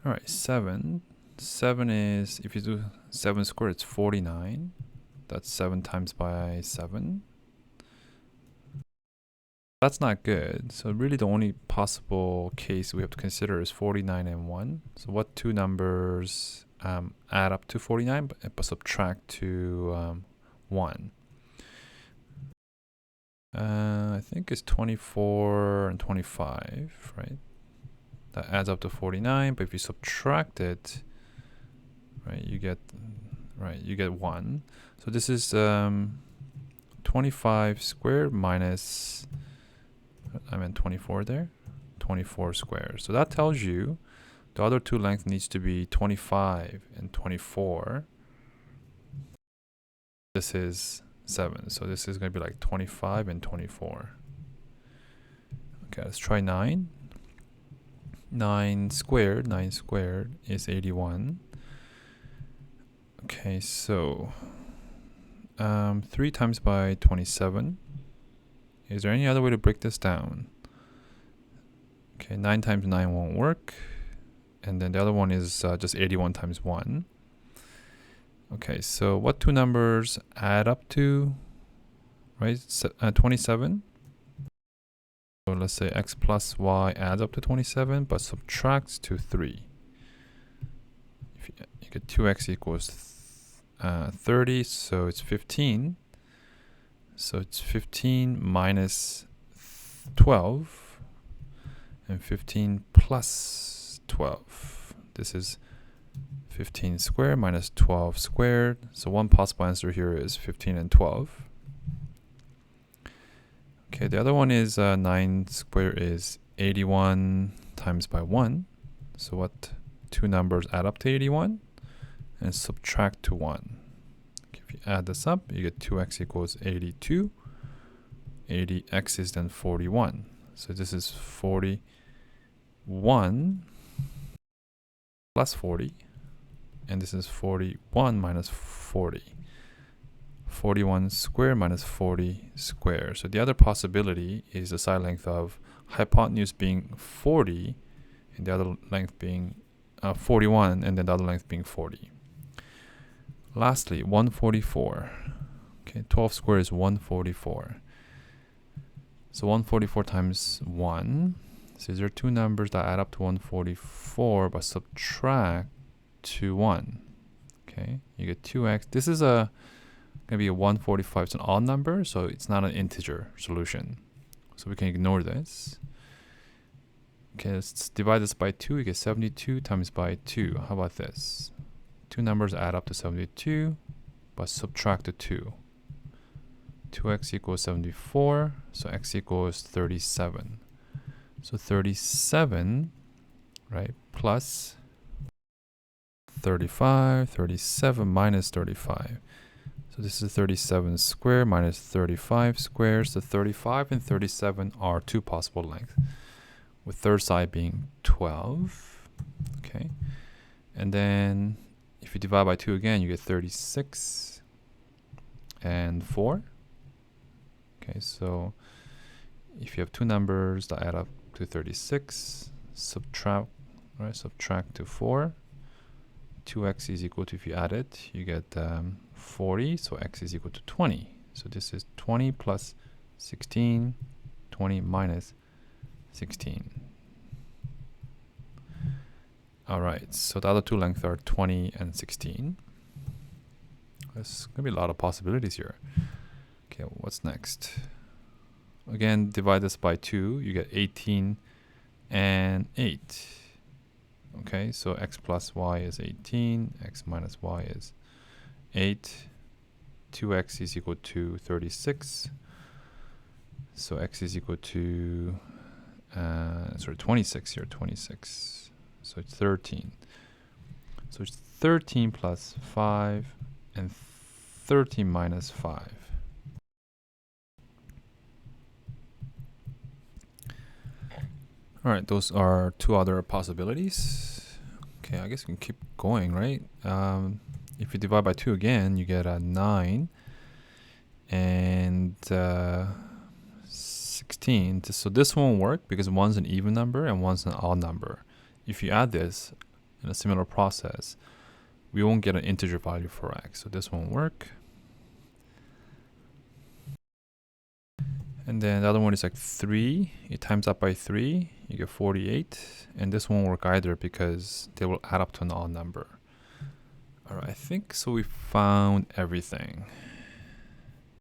All right, 7. 7 is, if you do 7 squared, it's 49. That's 7 times by 7. That's not good. So really the only possible case we have to consider is 49 and 1. So what two numbers add up to 49 but subtract to 1? I think it's 24 and 25, right? That adds up to 49, but if you subtract it, right, you get 1. So this is 25 squared minus, I meant 24 there, 24 squared. So that tells you the other two length needs to be 25 and 24. This is 7, so this is going to be like 25 and 24. Okay, let's try 9. 9 squared is 81. Okay, so 3 times by 27. Is there any other way to break this down? Okay, 9 times 9 won't work. And then the other one is just 81 times 1. Okay, so what two numbers add up to, right? 27. So let's say x plus y adds up to 27, but subtracts to 3. If you get 2x equals 30, so it's 15. So it's 15 minus 12, and 15 plus 12. This is 15 squared minus 12 squared. So one possible answer here is 15 and 12. Okay, the other one is 9 squared is 81 times by 1. So what two numbers add up to 81? And subtract to 1. Okay, if you add this up, you get 2x equals 82. 80x is then 41. So this is 41 plus 40. And this is 41 minus 40. 41 squared minus 40 squared. So the other possibility is the side length of hypotenuse being 40 and the other length being 41 and then the other length being 40. Lastly, 144. Okay, 12 squared is 144. So 144 times 1. So these are two numbers that add up to 144 but subtract to 1. Okay, you get 2x. This is going to be a 145. It's an odd number, so it's not an integer solution. So we can ignore this. Okay, let's divide this by 2. You get 72 times by 2. How about this? Two numbers add up to 72, but subtract the 2. 2x equals 74, so x equals 37. So 37, right, plus 35, 37 minus 35. So this is 37 squared minus 35 squared. So 35 and 37 are two possible lengths, with third side being 12. Okay, and then if you divide by 2 again, you get 36 and 4. Okay, so if you have two numbers that add up to 36, subtract to 4. 2x is equal to, if you add it, you get 40, so x is equal to 20. So this is 20 plus 16, 20 minus 16. All right, so the other two lengths are 20 and 16. There's going to be a lot of possibilities here. Okay, what's next? Again, divide this by 2, you get 18 and 8. Okay, so x plus y is 18, x minus y is 8. 2x is equal to 36. So x is equal to, 26 here, 26. So it's 13. So it's 13 plus 5 and 13 minus 5. All right, those are two other possibilities. Okay, I guess we can keep going, right? If you divide by 2 again, you get a 9 and 16. So this won't work because one's an even number and one's an odd number. If you add this, in a similar process, we won't get an integer value for x. So this won't work. And then the other one is like 3. You times that by 3, you get 48. And this won't work either because they will add up to an odd number. All right, I think so we found everything.